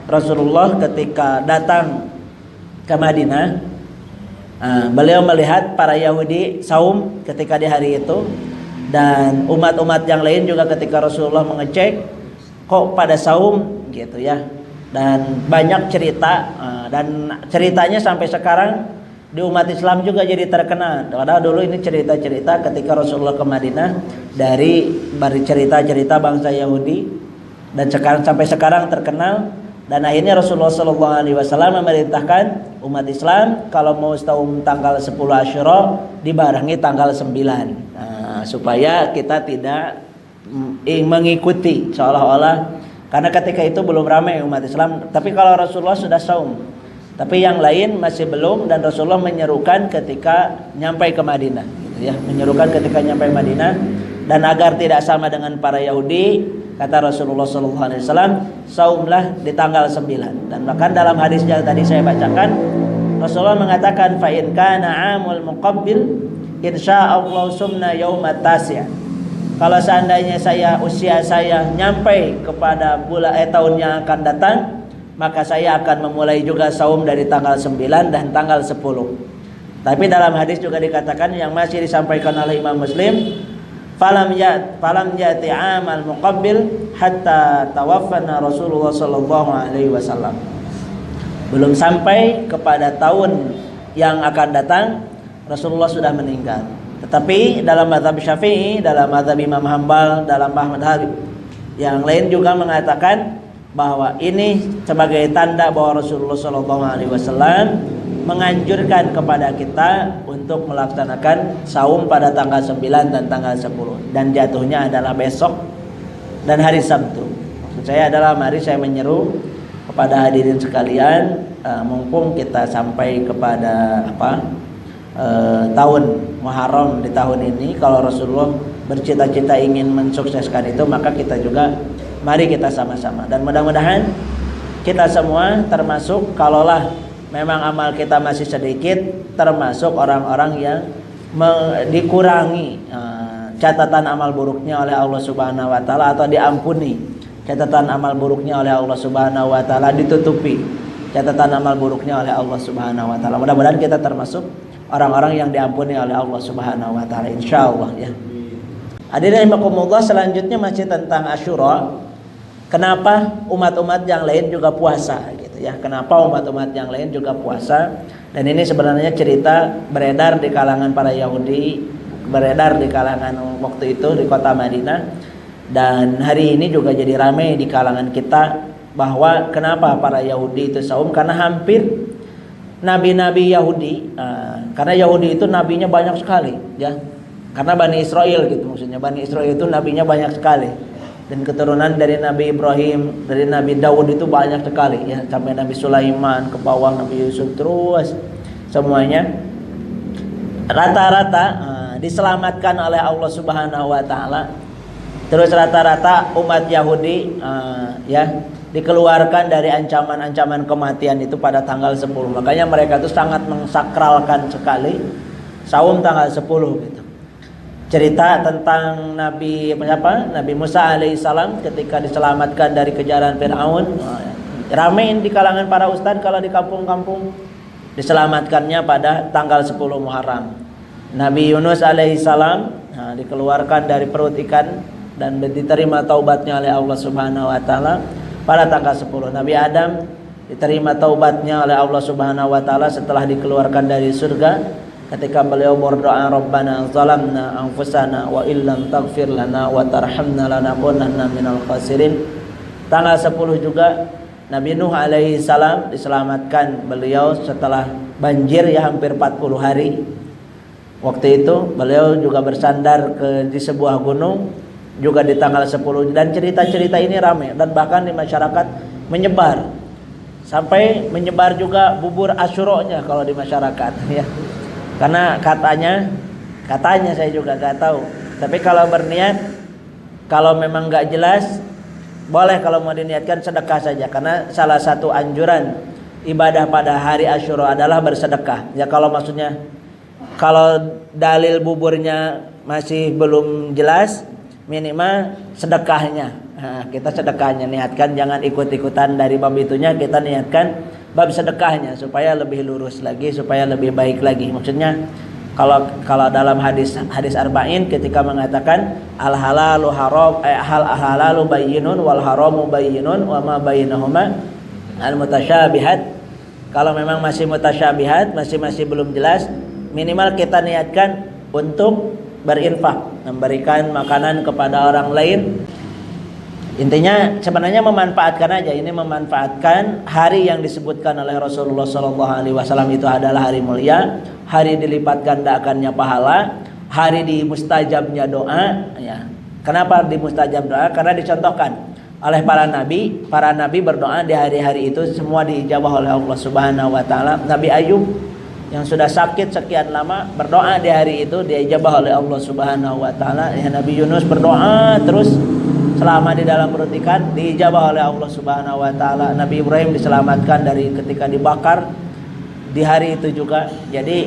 Rasulullah ketika datang ke Madinah, beliau melihat para Yahudi saum ketika di hari itu, dan umat-umat yang lain juga ketika Rasulullah mengecek kok pada saum gitu ya. Dan banyak cerita, dan ceritanya sampai sekarang di umat Islam juga jadi terkenal. Padahal dulu ini cerita-cerita ketika Rasulullah ke Madinah dari cerita-cerita bangsa Yahudi, dan sekarang sampai sekarang terkenal. Dan akhirnya Rasulullah SAW memerintahkan umat Islam kalau mau saum tanggal 10 Asyura dibarengi tanggal 9, supaya kita tidak mengikuti seolah-olah, karena ketika itu belum ramai umat Islam. Tapi kalau Rasulullah sudah saum, tapi yang lain masih belum, dan Rasulullah menyerukan ketika nyampai ke Madinah gitu ya, menyerukan ketika nyampai Madinah. Dan agar tidak sama dengan para Yahudi, kata Rasulullah SAW, saumlah di tanggal 9. Dan bahkan dalam hadis yang tadi saya bacakan, Rasulullah mengatakan, fa in kana amul muqabbil insyaallah sumna yaumat tasya. Kalau seandainya usia saya nyampe kepada tahun yang akan datang, maka saya akan memulai juga saum dari tanggal 9 dan tanggal 10. Tapi dalam hadis juga dikatakan yang masih disampaikan oleh Imam Muslim, falam yati amal muqabbil hatta tawaffana Rasulullah sallallahu alaihi wasallam. Belum sampai kepada tahun yang akan datang, Rasulullah sudah meninggal. Tetapi dalam mazhab Syafi'i, dalam mazhab Imam Hambal, dalam mazhab yang lain juga mengatakan bahwa ini sebagai tanda bahwa Rasulullah sallallahu alaihi wasallam menganjurkan kepada kita untuk melaksanakan saum pada tanggal 9 dan tanggal 10, dan jatuhnya adalah besok dan hari Sabtu. Maksud saya adalah mari saya menyeru kepada hadirin sekalian, mumpung kita sampai kepada tahun Muharram di tahun ini, kalau Rasulullah bercita-cita ingin mensukseskan itu, maka kita juga mari kita sama-sama, dan mudah-mudahan kita semua termasuk, kalaulah memang amal kita masih sedikit, termasuk orang-orang yang dikurangi catatan amal buruknya oleh Allah Subhanahu wa taala, atau diampuni catatan amal buruknya oleh Allah Subhanahu wa taala, ditutupi catatan amal buruknya oleh Allah Subhanahu wa taala. Mudah-mudahan kita termasuk orang-orang yang diampuni oleh Allah Subhanahu wa taala, insyaallah ya. Hadirin rahimakumullah, selanjutnya masih tentang Asyura. Kenapa umat-umat yang lain juga puasa gitu ya? Kenapa umat-umat yang lain juga puasa? Dan ini sebenarnya cerita beredar di kalangan para Yahudi, beredar di kalangan waktu itu di kota Madinah, dan hari ini juga jadi ramai di kalangan kita, bahwa kenapa para Yahudi itu saum? Karena hampir nabi-nabi Yahudi, karena Yahudi itu nabinya banyak sekali ya, karena Bani Israel gitu, maksudnya Bani Israel itu nabinya banyak sekali. Dan keturunan dari Nabi Ibrahim, dari Nabi Daud itu banyak sekali ya, sampai Nabi Sulaiman ke bawah, Nabi Yusuf, terus semuanya rata-rata diselamatkan oleh Allah Subhanahu wa taala. Terus rata-rata umat Yahudi ya dikeluarkan dari ancaman-ancaman kematian itu pada tanggal 10. Makanya mereka itu sangat mensakralkan sekali saum tanggal 10 gitu. Cerita tentang Nabi Musa alaihissalam ketika diselamatkan dari kejaran Fir'aun, ramai di kalangan para ustadz kalau di kampung-kampung, diselamatkannya pada tanggal 10 Muharram. Nabi Yunus alaihissalam dikeluarkan dari perut ikan dan diterima taubatnya oleh Allah Subhanahu wa taala pada tanggal 10. Nabi Adam diterima taubatnya oleh Allah Subhanahu wa taala setelah dikeluarkan dari surga, ketika beliau berdoa, Rabbana zalamna anfusana wa illam taghfir lana wa tarhamna lanakunanna minal khasirin. Tanggal 10 juga Nabi Nuh alaihi salam diselamatkan beliau setelah banjir ya hampir 40 hari. Waktu itu beliau juga bersandar di sebuah gunung juga di tanggal 10, dan cerita-cerita ini ramai dan bahkan di masyarakat menyebar. Sampai menyebar juga bubur Asyuranya kalau di masyarakat ya. Karena katanya saya juga gak tahu. Tapi kalau berniat, kalau memang gak jelas, boleh kalau mau diniatkan sedekah saja. Karena salah satu anjuran ibadah pada hari Asyura adalah bersedekah. Ya kalau maksudnya, kalau dalil buburnya masih belum jelas, minimal sedekahnya. Nah, kita sedekahnya niatkan, jangan ikut-ikutan dari bab itunya, kita niatkan bab sedekahnya supaya lebih lurus lagi, supaya lebih baik lagi. Maksudnya kalau dalam hadis arba'in ketika mengatakan al halalu haram hal halalu bayyinun wal haramu bayyinun wa ma bainahuma al mutasyabihat. Kalau memang masih mutasyabihat, masih belum jelas, minimal kita niatkan untuk berinfak, memberikan makanan kepada orang lain. Intinya sebenarnya memanfaatkan aja, ini memanfaatkan hari yang disebutkan oleh Rasulullah SAW itu adalah hari mulia, hari dilipat gandakannya pahala, hari dimustajabnya doa. Ya. Kenapa dimustajab doa? Karena dicontohkan oleh para nabi berdoa di hari-hari itu semua diijabah oleh Allah Subhanahu Wa Taala. Nabi Ayub yang sudah sakit sekian lama berdoa di hari itu diijabah oleh Allah Subhanahu Wa Taala. Ya, Nabi Yunus berdoa terus selama di dalam perut ikan diijabah oleh Allah Subhanahu Wa Taala. Nabi Ibrahim diselamatkan dari ketika dibakar di hari itu juga. Jadi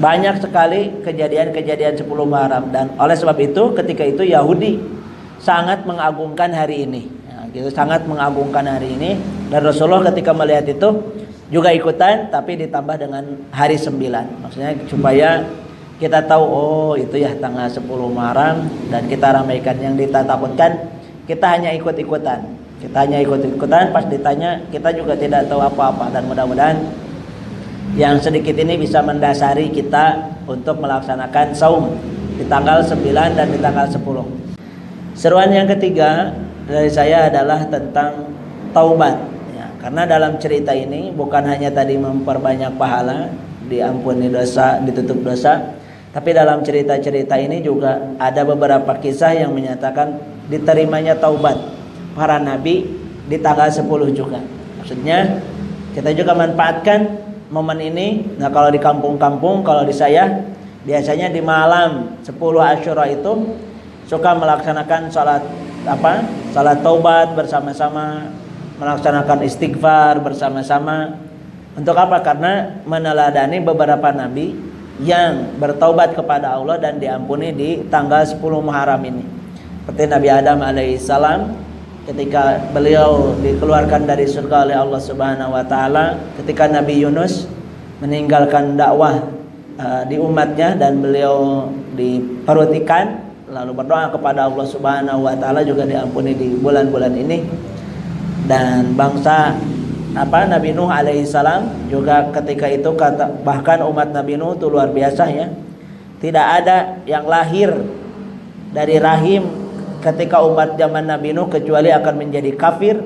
banyak sekali kejadian-kejadian 10 Muharram, dan oleh sebab itu ketika itu Yahudi sangat mengagungkan hari ini. Ya, gitu, sangat mengagungkan hari ini, dan Rasulullah ketika melihat itu juga ikutan, tapi ditambah dengan hari 9. Maksudnya supaya kita tahu, oh itu ya tanggal 10 Muharram, dan kita ramaikan. Yang kita takutkan kita hanya ikut-ikutan. Pas ditanya kita juga tidak tahu apa-apa, dan mudah-mudahan yang sedikit ini bisa mendasari kita untuk melaksanakan saum di tanggal 9 dan di tanggal 10. Seruan yang ketiga dari saya adalah tentang taubat. Ya, karena dalam cerita ini bukan hanya tadi memperbanyak pahala, diampuni dosa, ditutup dosa, tapi dalam cerita-cerita ini juga ada beberapa kisah yang menyatakan diterimanya taubat para nabi di tanggal 10 juga. Maksudnya kita juga manfaatkan momen ini. Nah, kalau di kampung-kampung, kalau di saya biasanya di malam 10 Asyura itu suka melaksanakan salat taubat bersama-sama, melaksanakan istighfar bersama-sama. Untuk apa? Karena meneladani beberapa nabi yang bertaubat kepada Allah dan diampuni di tanggal 10 Muharram ini. Seperti Nabi Adam alaihissalam ketika beliau dikeluarkan dari surga oleh Allah Subhanahu Wa Taala, ketika Nabi Yunus meninggalkan dakwah di umatnya dan beliau di perut ikan, lalu berdoa kepada Allah Subhanahu Wa Taala juga diampuni di bulan-bulan ini. Dan bangsa Nabi Nuh alaihissalam juga ketika itu bahkan umat Nabi Nuh itu luar biasa ya, tidak ada yang lahir dari rahim ketika umat zaman Nabi Nuh kecuali akan menjadi kafir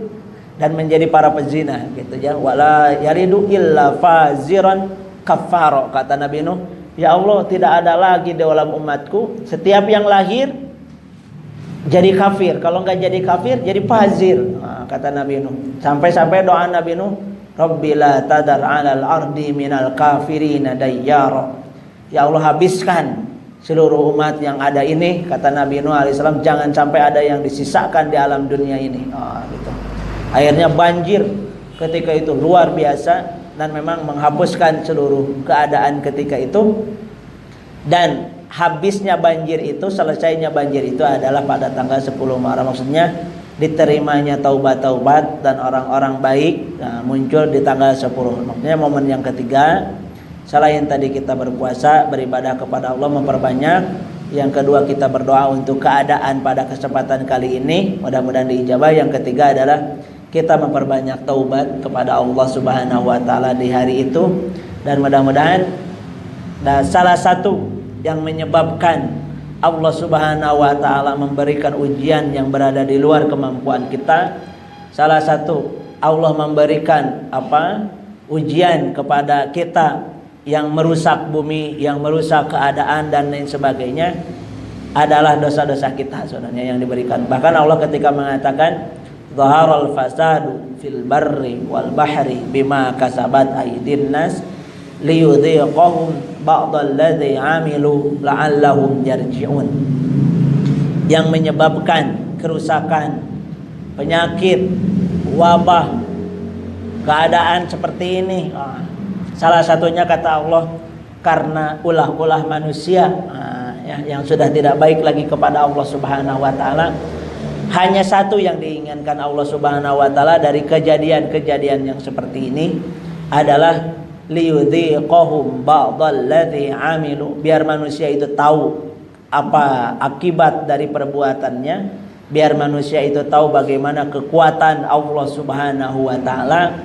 dan menjadi para pezina gitu ya. Wala yalidu illa faziran kafaro, kata Nabi Nuh, ya Allah, tidak ada lagi di dalam umatku setiap yang lahir jadi kafir, kalau enggak jadi kafir jadi fazir. Kata Nabi Nuh, sampai-sampai doa Nabi Nuh, Rabbi la tadar 'alal ardi minal kafirina dayyara, ya Allah, habiskan seluruh umat yang ada ini, kata Nabi Nuh alaihissalam, jangan sampai ada yang disisakan di alam dunia ini. Gitu. Akhirnya banjir ketika itu luar biasa dan memang menghapuskan seluruh keadaan ketika itu. Dan habisnya banjir itu, selesainya banjir itu adalah pada tanggal 10 Muharram. Maksudnya diterimanya taubat-taubat dan orang-orang baik muncul di tanggal 10. Maksudnya momen yang ketiga, selain tadi kita berpuasa, beribadah kepada Allah, memperbanyak. Yang kedua, kita berdoa untuk keadaan pada kesempatan kali ini, mudah-mudahan diijabah. Yang ketiga adalah kita memperbanyak taubat kepada Allah Subhanahu Wa Taala di hari itu. Dan mudah-mudahan salah satu yang menyebabkan Allah Subhanahu Wa Taala memberikan ujian yang berada di luar kemampuan kita, salah satu Allah memberikan ujian kepada kita yang merusak bumi, yang merusak keadaan dan lain sebagainya, adalah dosa-dosa kita sebenarnya yang diberikan. Bahkan Allah ketika mengatakan zaharal fasadu fil barri wal bahri bima kasabat aydin nas liyudhiqahum ba'dalladzi 'amilu la'allahum yarji'un. Yang menyebabkan kerusakan, penyakit, wabah, keadaan seperti ini, salah satunya kata Allah karena ulah-ulah manusia yang sudah tidak baik lagi kepada Allah Subhanahu Wa Taala. Hanya satu yang diinginkan Allah Subhanahu wa taala dari kejadian-kejadian yang seperti ini adalah liyudhiqahum ba'dalladzi amilu, biar manusia itu tahu apa akibat dari perbuatannya, biar manusia itu tahu bagaimana kekuatan Allah Subhanahu wa taala,